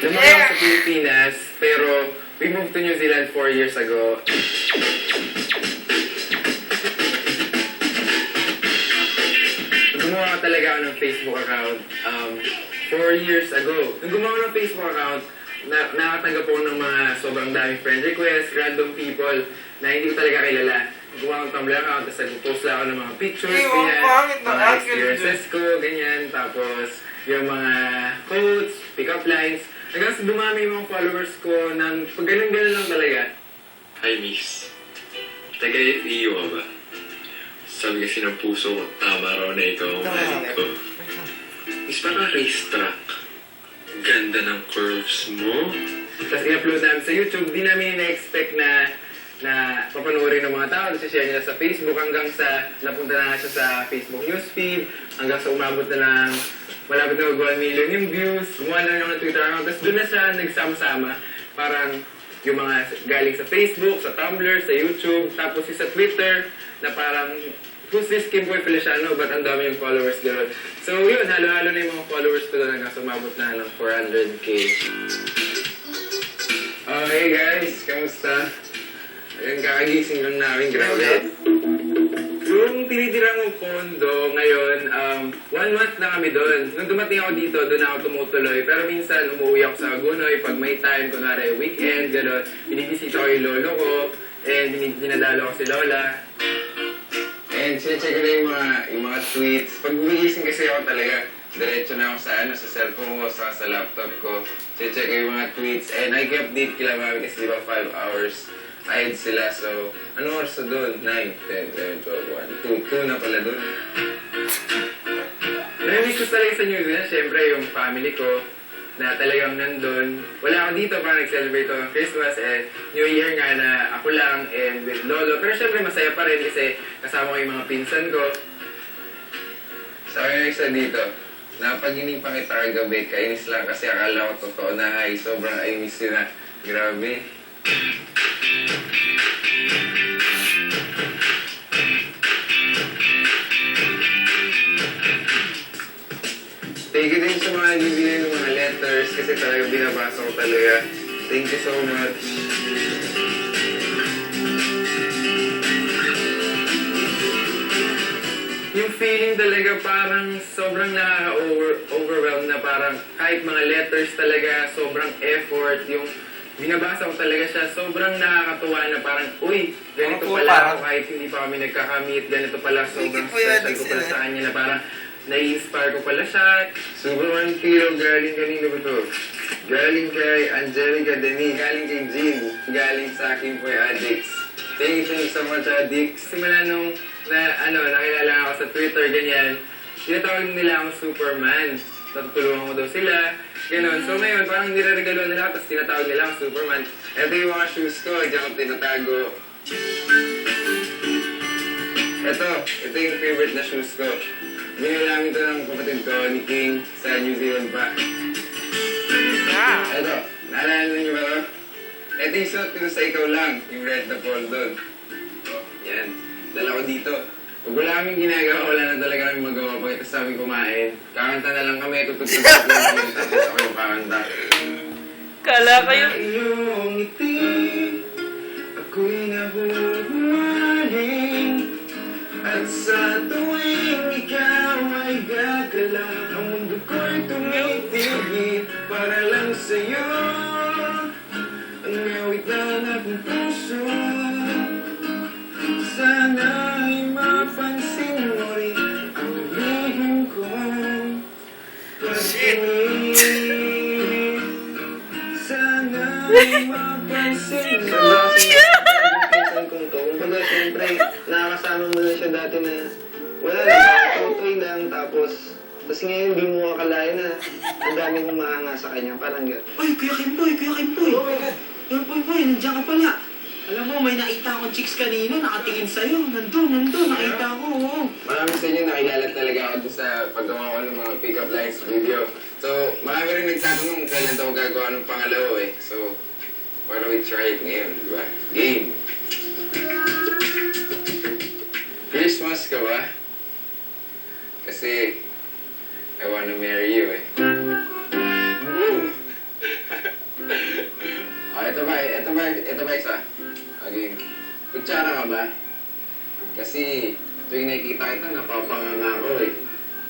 Lumaki ako sa Pilipinas, pero we moved to New Zealand 4 years ago. Gumawa talaga ako ng Facebook account 4 years ago. Nung gumawa ng Facebook account, nakatanggap ako ng mga sobrang daming friend requests, random people na hindi ko talaga kilala. Gumawa ng Tumblr account, tapos nag-post lang ako ng mga pictures, mga experiences ko, ganyan. Tapos yung mga quotes, pick-up lines. Hanggang sa dumami yung mga followers ko ng pag ganun-ganun lang talaga. Hi, miss. Taga-iyo ka ba? Sabi kasi ng puso ko, tama raw na ikaw ang mahalin ko. Miss, parang racetrack. Ganda ng curves mo. Tapos i-upload namin sa YouTube. Di namin na-expect na papanoorin ng mga tao. Tapos share nila sa Facebook hanggang sa napunta na siya sa Facebook newsfeed. Hanggang sa umabot na ng malapit na 1 million yung views. Gumawa na lang ng Twitter account. Tapos doon na siya nagsama-sama. Parang yung mga galing sa Facebook, sa Tumblr, sa YouTube. Tapos yung sa Twitter na parang who's this Kim Boy Feliciano? Ba't ang dami yung followers doon? So yun, halo-halo na yung mga followers ko doon hanggang sumabot na ng 400k. Hey guys, kamusta? Ayun, kakagising lang namin, grabe. Yung tinitirang kong condo ngayon, 1 month na kami doon. Nung dumating ako dito, doon ako tumutuloy. Pero minsan, umuwi ako sa Agunoy pag may time, kunwari weekend, gano'n. Binibisita ko yung lolo ko, and dinadalo ko si Lola. And sinecheck ko na yung mga tweets. Pag gumigising kasi ako talaga, diretso na ako sa cellphone ko, sa laptop ko. Sinecheck ko yung mga tweets. And I update kila mami kasi diba 5 hours ahead sila. So, ano oras na doon? 9, 10, 11, 12, 1, 2 na pala doon. Namiss ko talaga sa New Zealand, syempre yung family ko na talagang nandun. Wala ako dito para nag-celebrate ako ng Christmas and New Year nga na ako lang and with Lolo. Pero syempre masaya pa rin kasi kasama ko yung mga pinsan ko. Sabi nga isa dito, napag-inipan kita kagabi, kainis lang kasi akala ko totoo na ay sobrang I miss you na. Grabe. Thank you din sa mga nagbibigay ng mga letters kasi talaga binabasa ko talaga. Thank you so much. Yung feeling talaga parang sobrang nakaka-overwhelm na parang kahit mga letters talaga, sobrang effort. Yung binabasa ko talaga siya, sobrang nakakatuwa na parang, uy, ganito pala ako kahit hindi pa kami nagkakamit, ganito pala, sobrang special ko pala sa kanya na parang nai-inspire ko pala siya. Superman Kilo, galing kanino ba ito? Galing kay Angelica Denis, galing kay Jean, galing sa akin po Addicts. Thank you so much, Addicts. Simula nung nakilala ako sa Twitter, ganyan, tinatawag nila akong Superman. Natutulungan ko daw sila, gano'n. So ngayon, parang nireregalo nila ako, tapos tinatawag nila akong Superman. Ito yung mga shoes ko, diyan ko tinatago. Ito yung favorite na shoes ko. Binili namin ito ng kapatid ko, ni King, sa New Zealand pa. Ito, naalala niyo ba ito? Ito yung suot ko sa Ikaw Lang, yung red na polo doon. Yan, dala ko dito. Pag wala kaming ginagawa, wala na talaga kaming magawa. Pagkatapos sa amin kumain, kakanta na lang kami, tutugtog lang kami, tapos ako yung kakanta. Kala kayo... Sa iyong ngiti, ako'y nahuhumaling. At sa tuwing ikaw ay gagala, ang mundo ko'y tumitigil para lang sa'yo. Ang ngawit ng aking puso, sana'y mapansin mo rin ang lihim kong pag-ibig. Sana'y mapansin mo rin ang kong to. Kumbaga, siyempre, nakakasama mo na siya dati na wala lang, totoy lang, tapos ngayon, hindi mo akalain na ang dami mong mahanga sa kanya. Parang gano'n. Uy, Kuya Kimboy! Kuya Kimboy! Oh my God! Boy, nandiyan ka pala. Alam mo, may nakita akong chicks kanina, nakatingin sa'yo. Nandun, nakita ko. Oh. Marami sa inyo nakilala talaga ako doon sa paggawa ko ng mga pick-up lines video. So, marami rin nagtatanong kung kailan daw gagawa ng pangalawa eh. So, why don't we try it ngayon, di ba? Game! Christmas ka ba? Kasi, I wanna marry you eh. Ito ba isa? Okay. Kutsara ka ba? Kasi tuwing nakikita kita, napapanganga ako eh.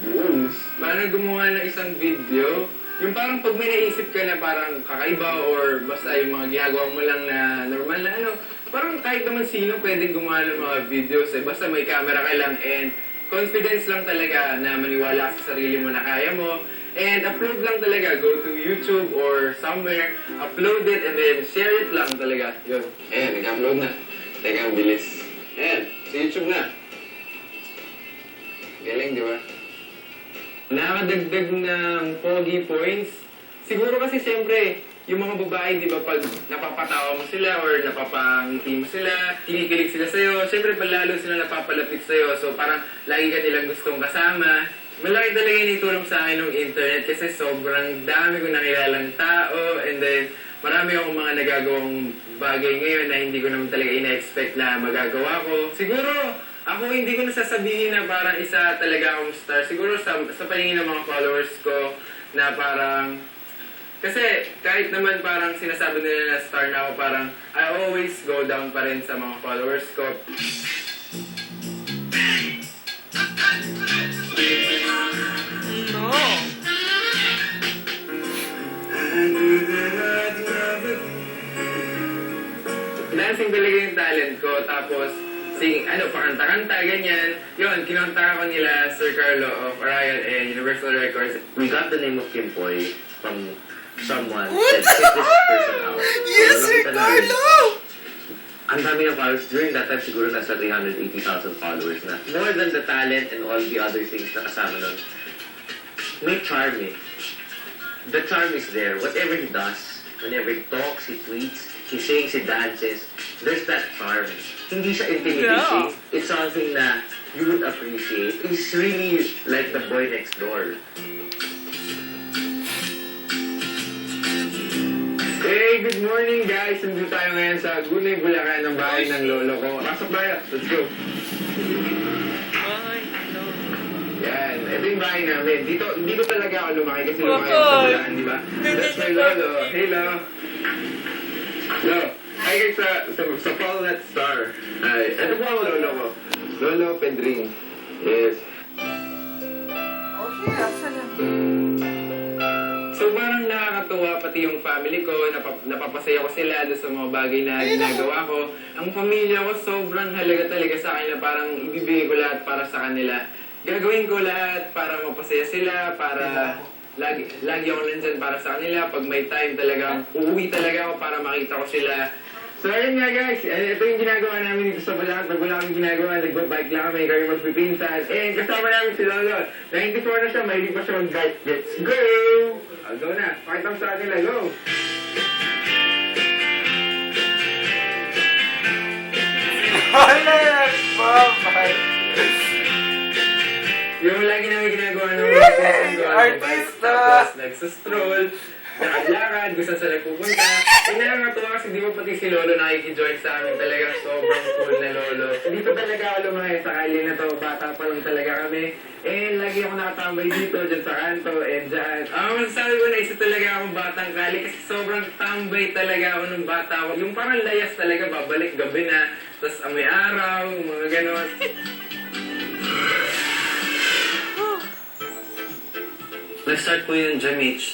Boom! Parang gumawa ng isang video, yung parang pag may naisip ka na parang kakaiba or basta yung mga ginagawa mo lang na normal na ano, parang kahit naman sino pwedeng gumawa ng mga videos eh. Basta may camera ka lang and confidence lang talaga na maniwala sa sarili mo na kaya mo. And upload lang talaga. Go to YouTube or somewhere, upload it and then share it lang talaga. Yun. Ayan, nag-upload na. Teka, ang bilis. Ayan, sa YouTube na. Galing, di ba? Nakakadagdag ng pogi points. Siguro kasi siyempre, yung mga babae, di ba, pag napapatawa mo sila or napapangiti mo sila, kinikilig sila sa'yo, siyempre palalo sila napapalapit sa'yo. So parang lagi ka nilang gustong kasama. Malaki talaga yung itulong sa akin ng internet kasi sobrang dami kong nakilalang tao and then marami akong mga nagagawang bagay ngayon na hindi ko naman talaga ina-expect na magagawa ko. Siguro, ako hindi ko nasasabihin na parang isa talaga akong star. Siguro sa paningin ng mga followers ko na parang... Kasi kahit naman parang sinasabi nila na star na ako, parang I always go down pa rin sa mga followers ko. No. Dancing talaga yung talent ko, tapos pakanta-kanta, ganyan. Yun, kinontak ako nila Sir Carlo of Orion and Universal Records. We got the name of Kim Poy from someone said, check this person out. Yes, So, Sir nakita namin, Carlo! Ang dami ng followers. During that time, siguro nasa 380,000 followers na. More than the talent and all the other things na kasama nun, may charm eh. The charm is there. Whatever he does, whenever he talks, he tweets, he sings, he dances, there's that charm. Hindi siya intimidating. Yeah. It's something na you would appreciate. He's really like the boy next door. Hey, good morning guys! Nandito tayo ngayon sa Gunay, Bulacan, ng bahay ng lolo ko. Pasok tayo! Let's go! Ay, no. Yan, ito yung bahay namin. Dito talaga ako lumaki kasi lumaki ako sa Bakit? Bulacan, di ba? That's my lolo. Hey, lo! Lo! Hi guys sa Follow That Star. Hi, ito po ang lolo ko. Lolo Pedring. Yes. Okay, asa na? So parang nakakatuwa pati yung family ko, napapasaya ko sila doon sa mga bagay na ginagawa ko. Ang pamilya ko sobrang halaga talaga sa akin na parang ibibigay ko lahat para sa kanila. Gagawin ko lahat para mapasaya sila, para lagi ako nandyan para sa kanila. Pag may time talaga, uuwi talaga ako para makita ko sila. So ayun nga guys, ito yung ginagawa namin dito sa Bulacan. Pag wala kami ginagawa, nagbabike lang kami, kami magpipinsan. And kasama namin si Lolo. 94 na siya, mahilig pa siya mag-bike. Let's go! Go na, pakita mo sa kanila, go! Wala yan, bye-bye. Yung lagi namin ginagawa ng mga pinsan ko, Artista! tapos nagsastroll, nakalakad, gusto sila pupunta. Eh, nakakatuwa kasi di ba pati si Lolo nakikijoin sa amin, talagang sobrang cool na Lolo. Dito talaga ako lumaki sa kali na to, bata pa lang talaga kami. Eh, lagi ako nakatambay dito, dyan sa kanto, and dyan. Masasabi ko na isa talaga akong batang kali kasi sobrang tambay talaga ako nung bata ako. Yung parang layas talaga, babalik gabi na, tapos amoy araw, mga ganon. Nag-start po yung Jamich